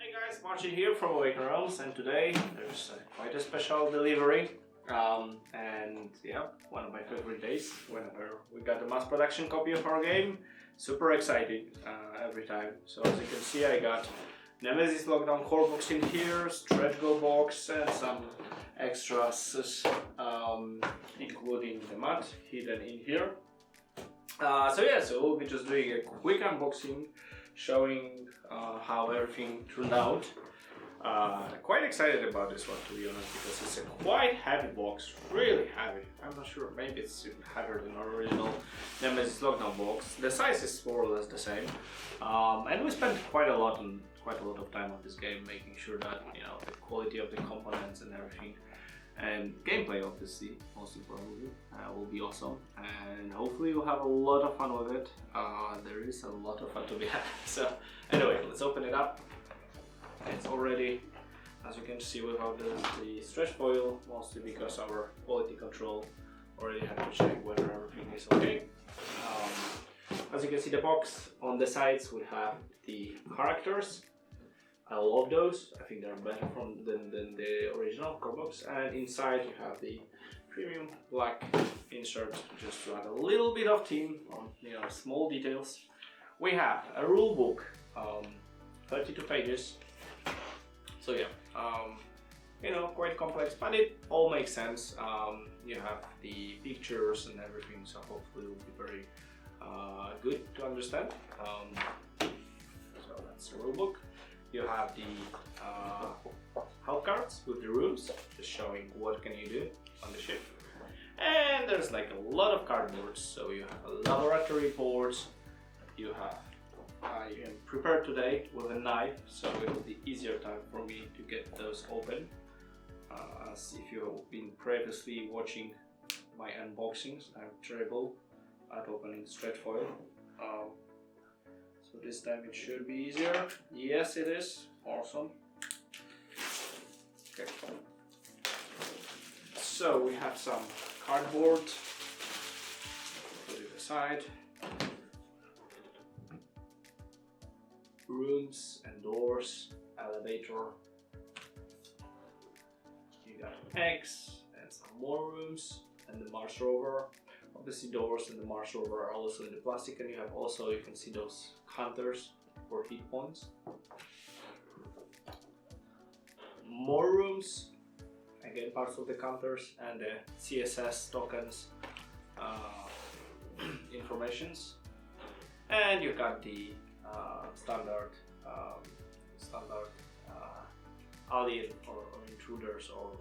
Hey guys, Martin here from Awaken Realms, and today there's quite a special delivery. And yeah, one of my favorite days whenever we got the mass production copy of our game. Super excited every time. So as you can see, I got Nemesis lockdown core box in here, stretch goal box, and some extras, including the mat hidden in here. So we'll be just doing a quick unboxing, showing how everything turned out. Quite excited about this one, to be honest, because it's a quite heavy box, really heavy. I'm not sure, maybe it's even heavier than our original Nemesis lockdown box. The size is more or less the same, and we spent quite a lot of time on this game, making sure that the quality of the components and everything. And gameplay, obviously, most importantly, will be awesome, and hopefully you'll have a lot of fun with it. There is a lot of fun to be had. So anyway, let's open it up. It's already, as you can see, without the stretch foil, mostly because our quality control already had to check whether everything is okay. As you can see, the box on the sides, we have the characters. I love those. I think they're better than the original core box. And inside you have the premium black insert, just to add a little bit of theme on small details. We have a rule book, 32 pages. So yeah, quite complex, but it all makes sense. You have the pictures and everything, so hopefully it will be very good to understand. So that's the rule book. You have the help cards with the rooms, just showing what can you do on the ship. And there's like a lot of cardboards, so you have a laboratory boards. You have I am prepared today with a knife, so it will be easier time for me to get those open. As if you've been previously watching my unboxings, I'm terrible at opening stretch foil. So this time it should be easier. Yes, it is. Awesome. Okay. So we have some cardboard. Put it aside. Rooms and doors, elevator. You got eggs and some more rooms and the Mars rover. Obviously doors and the Mars rover are also in the plastic, and you can see those counters for hit points. More rooms, again parts of the counters and the CSS tokens informations. And you got the standard alien or intruders, or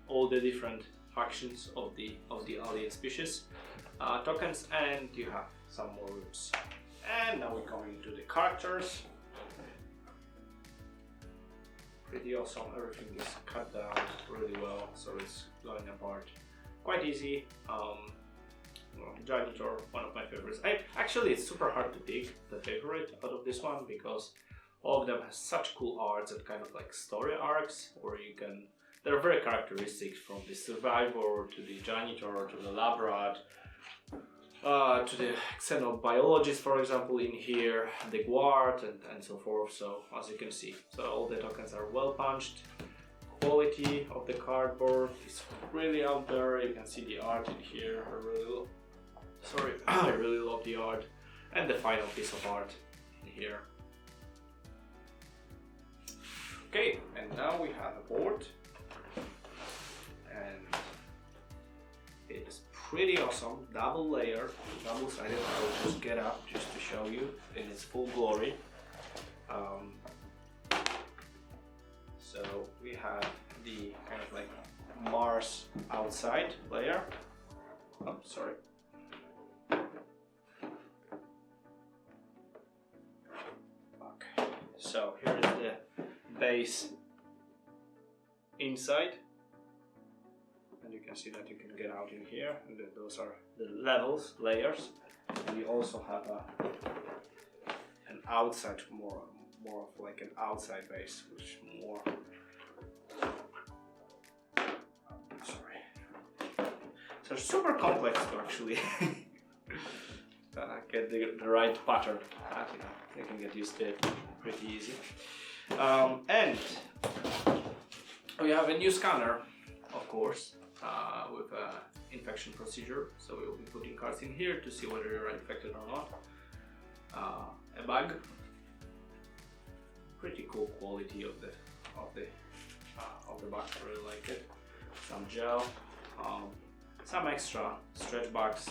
all the different factions of the alien species tokens, and you have some more rooms. And now we're coming to the characters. Pretty awesome. Everything is cut down really well, so it's going apart quite easy. Janitor, one of my favorites. Actually, it's super hard to pick the favorite out of this one, because all of them has such cool arts and kind of like story arcs, where they're very characteristic, from the survivor to the janitor to the lab rat, to the xenobiologist, for example, in here, the guard, and so forth. So as you can see, so all the tokens are well punched. Quality of the cardboard is really out there. You can see the art in here. I really love the art, and the final piece of art in here. Okay, and now we have a board, and it is pretty awesome. Double layer, double sided. I will just get up just to show you in its full glory. So we have the kind of like Mars outside layer. Oh, sorry. Okay, so here is the base inside, and you can see that you can get out in here, and those are the layers. And you also have an outside, more of like an outside base, which more. Sorry. So super complex to actually get the right pattern. You can get used to it pretty easy. And we have a new scanner, of course, with an infection procedure. So we will be putting cards in here to see whether you're infected or not. A bag. Pretty cool quality of the bag. I really like it. Some gel. Some extra stretch bags.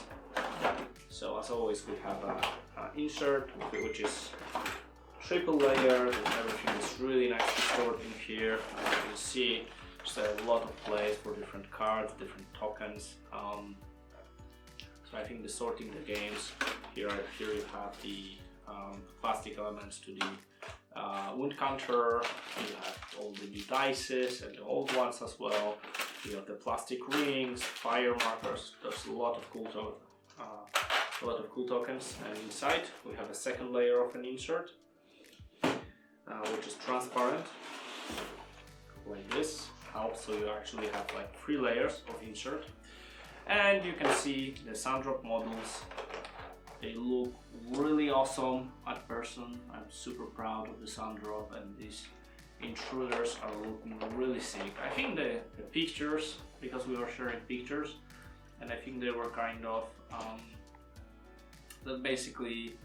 So as always, we have an insert which is triple layered, and everything is really nicely stored in here. As you can see, there's a lot of place for different cards, different tokens. So I think the sorting the games here you have the plastic elements to the wound counter. You have all the new dices and the old ones as well. You have the plastic rings, fire markers. There's a lot of cool tokens. And inside we have a second layer of an insert, which is transparent, like this. Helps, so you actually have like 3 layers of insert. And you can see the Sandrop models. They look really awesome at person. I'm super proud of the Sandrop, and these intruders are looking really sick. I think the pictures, because we were sharing pictures, and I think they were kind of that basically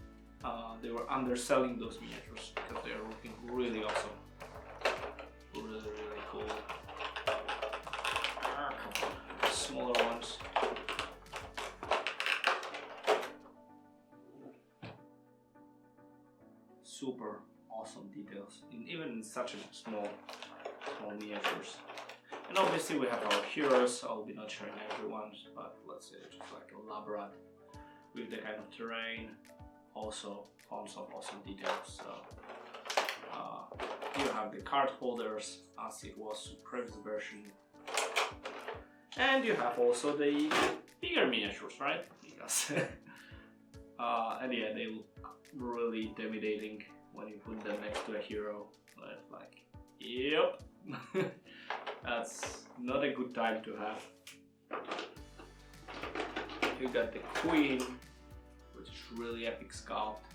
they were underselling those miniatures because they are looking really awesome, really cool. Smaller ones. Super awesome details, even in such a small miniatures. And obviously we have our heroes. I'll be not showing everyone's, but let's say just like a lab rat with the kind of terrain. Also tons of awesome details. So you have the card holders as it was in previous version. And you have also the bigger miniatures, right? Because and yeah, they look really intimidating when you put them next to a hero. But like, yep, that's not a good time to have. You got the Queen, which is really epic sculpt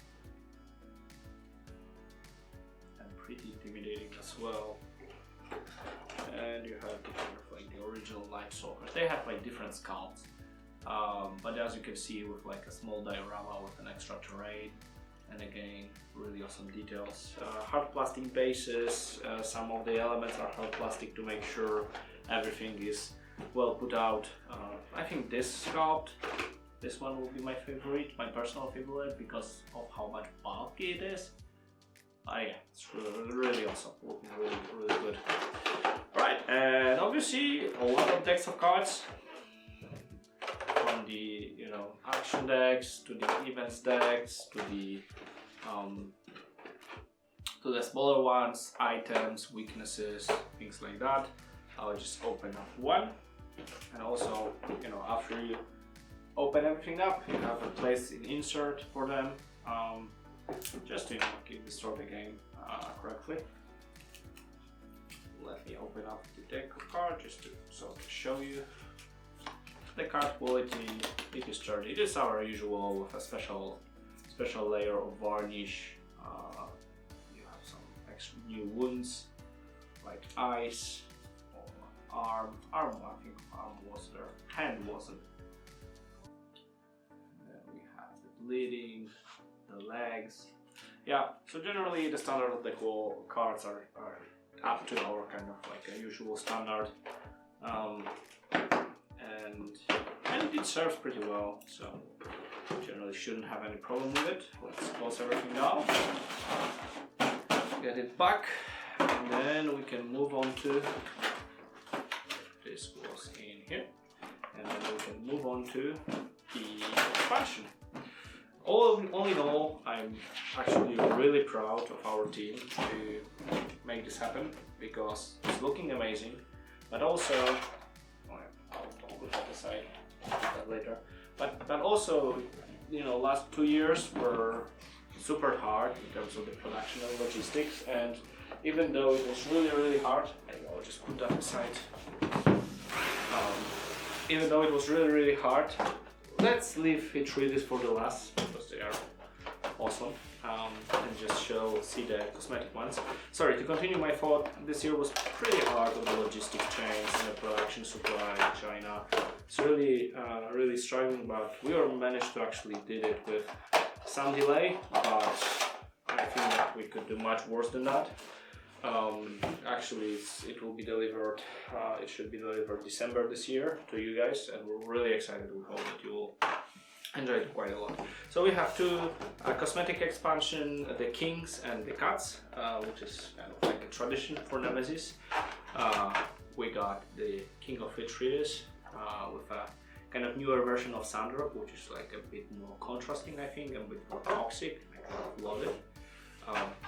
and pretty intimidating as well. And you have the kind of like the original Night Stalkers. They have like different sculpts, but as you can see, with like a small diorama with an extra terrain, and again, really awesome details. Hard plastic bases. Some of the elements are hard plastic to make sure everything is well put out. I think this sculpt, this one will be my favorite, my personal favorite, because of how much bulky it is. Yeah, it's really awesome, looking really good. Right, and obviously a lot of decks of cards, from the action decks to the events decks to the smaller ones, items, weaknesses, things like that. I'll just open up one, and also after you open everything up, you have a place in insert for them, just to keep the store the game correctly. Let me open up the deck of cards just to show you the card quality. It is sturdy. It is our usual with a special layer of varnish. You have some extra new wounds like eyes or arm. I think arm was there. Hand wasn't. And then we have the bleeding, the legs. Yeah. So generally the standard of the cards are up to our kind of like a usual standard, and it serves pretty well, so generally shouldn't have any problem with it. Let's close everything down, get it back, and then we can move on to this goes in here, and then we can move on to the expansion. All in all, I'm actually really proud of our team to make this happen, because it's looking amazing, but also, I'll put that aside later, but also, last 2 years were super hard in terms of the production and logistics, and even though it was really hard, I'll just put that aside, even though it was really hard, let's leave it really for the last, because they are awesome, and just show will see the cosmetic ones. Sorry, to continue my thought, this year was pretty hard on the logistic chains and the production supply in China. It's really, really struggling, but we managed to actually did it with some delay, but I think that we could do much worse than that. Actually, it will be delivered, it should be delivered December this year to you guys, and we're really excited. We hope that you will enjoy it quite a lot. So we have two cosmetic expansion, the Kings and the Cats, which is kind of like a tradition for Nemesis. We got the King of Atreides with a kind of newer version of Sandra, which is like a bit more contrasting, I think, and a bit more toxic. I kind of love it.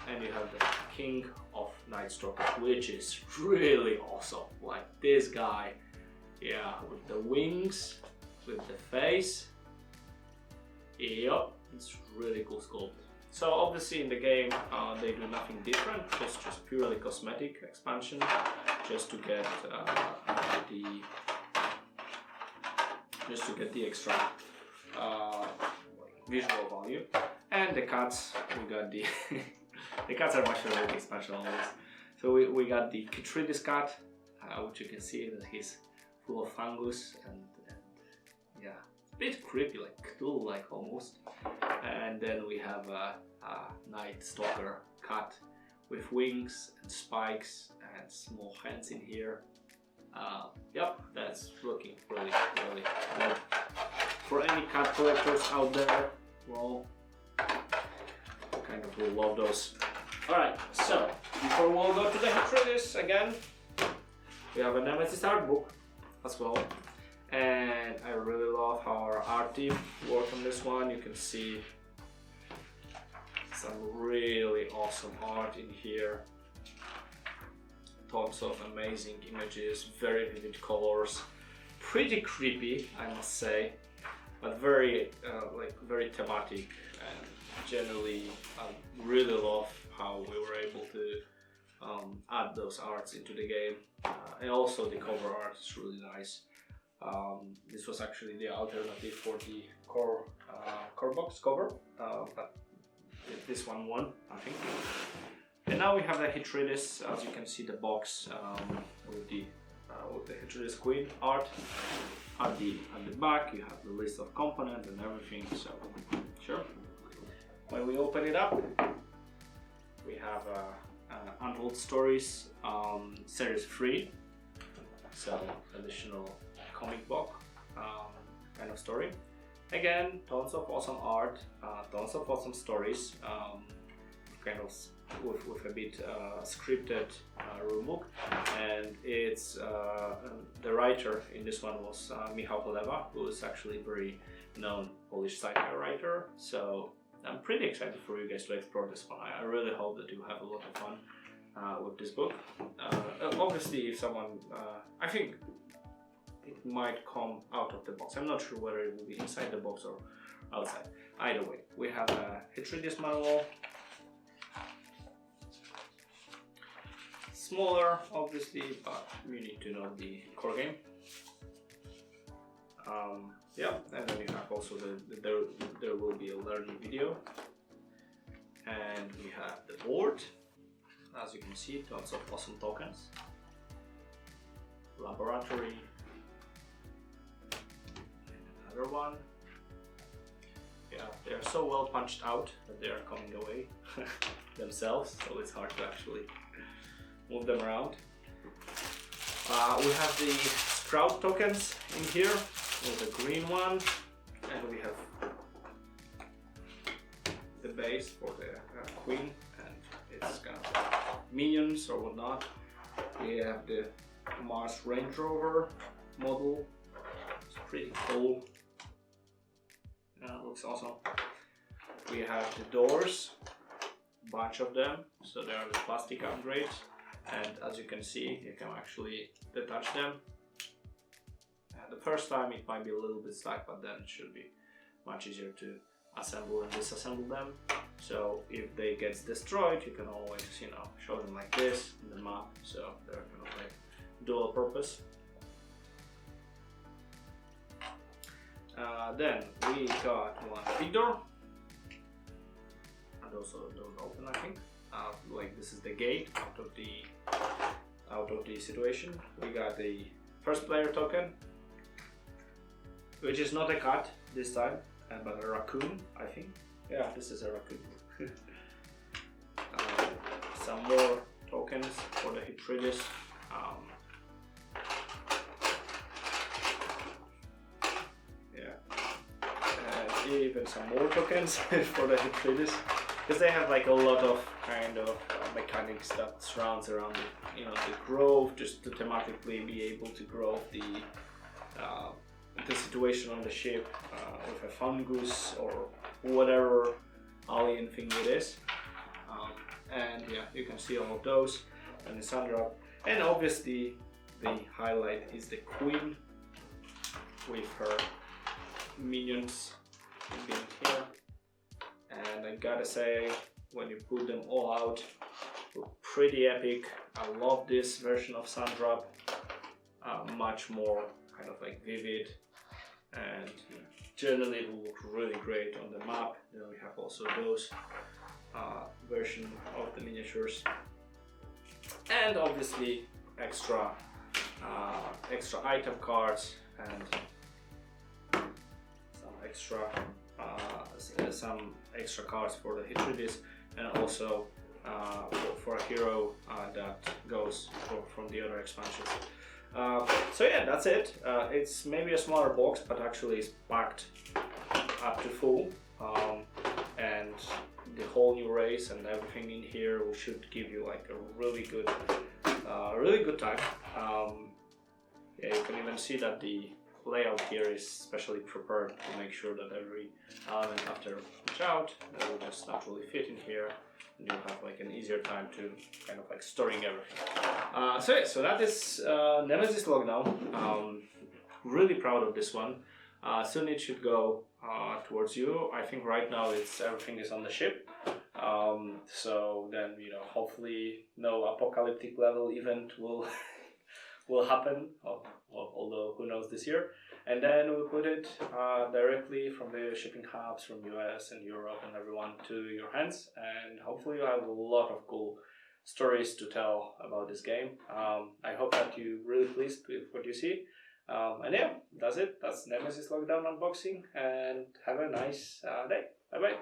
And you have the King of Night Stalker, which is really awesome. Like this guy, yeah, with the wings, with the face. Yep, it's really cool sculpt. So obviously in the game they do nothing different. It's just purely cosmetic expansion, just to get the extra visual value. And the cats, we got the the cats are my favorite expansion always. So we got the Atreides cat, which you can see that he's full of fungus and yeah, it's a bit creepy, like Cthulhu like almost. And then we have a Night Stalker cat with wings and spikes and small hands in here. Yep, that's looking really, really good. For any cat collectors out there, well, kind of will love those. Alright, so before we'll go to the Atreides again, we have a Nemesis art book as well. And I really love how our art team worked on this one. You can see some really awesome art in here. Tons of amazing images, very vivid colors, pretty creepy, I must say, but very very thematic. And generally, I really love how we were able to add those arts into the game, and also the cover art is really nice. This was actually the alternative for the core box cover, but this one won, I think. And now we have the Atreides. As you can see, the box with the Atreides Queen art. At the back, you have the list of components and everything. So, sure. When we open it up, we have Untold Stories Series 3. So, additional comic book kind of story. Again, tons of awesome art, tons of awesome stories, kind of with a bit scripted rulebook, and it's the writer in this one was Michał Poleva, who is actually a very known Polish sci-fi writer. So I'm pretty excited for you guys to explore this one. I really hope that you have a lot of fun with this book. Obviously, if someone, I think it might come out of the box. I'm not sure whether it will be inside the box or outside. Either way, we have a Atreides manual. Smaller, obviously, but you need to know the core game. Yeah, and then you have also there will be a learning video, and we have the board. As you can see, tons of awesome tokens. Laboratory, and another one. Yeah, they are so well punched out that they are coming away themselves, so it's hard to actually move them around. We have the Sprout tokens in here with a green one, and we have the base for the queen, and it's kind of minions or whatnot. We have the Mars Range Rover model. It's pretty cool. Looks awesome. We have the doors, bunch of them, so they are the plastic upgrades. And as you can see, you can actually detach them. The first time it might be a little bit stuck, but then it should be much easier to assemble and disassemble them. So if they get destroyed, you can always, show them like this in the map. So they're kind of like dual purpose. Then we got one big door, and also those open, I think. like this is the gate out of the situation. We got the first player token, which is not a cat this time, but a raccoon, I think. Yeah, this is a raccoon. Some more tokens for the Hitridis. Even some more tokens for the Hitridis, because they have like a lot of kind of mechanics that surrounds around the, the growth, just to thematically be able to grow the situation on the ship with a fungus or whatever alien thing it is. And yeah, you can see all of those and the Sandra, and obviously the highlight is the Queen with her minions being here, and I gotta say, when you put them all out, pretty epic. I love this version of Sandrop, much more kind of like vivid, and generally it will look really great on the map. Then we have also those version of the miniatures, and obviously extra item cards and some extra cards for the Hitridis, and also for a hero that goes from the other expansions. So yeah, that's it. It's maybe a smaller box, but actually it's packed up to full, and the whole new race and everything in here should give you like a really good time. Yeah, you can even see that the layout here is specially prepared to make sure that every element after each out will just naturally fit in here, and you'll have like an easier time to kind of like storing everything. So yeah, so that is Nemesis Lockdown. Really proud of this one. Soon it should go towards you. I think right now everything is on the ship. So then hopefully no apocalyptic level event will happen, although who knows this year. And then we'll put it directly from the shipping hubs from US and Europe and everyone to your hands, and hopefully you'll have a lot of cool stories to tell about this game. I hope that you're really pleased with what you see. And yeah, that's it. That's Nemesis Lockdown unboxing, and have a nice day. Bye bye.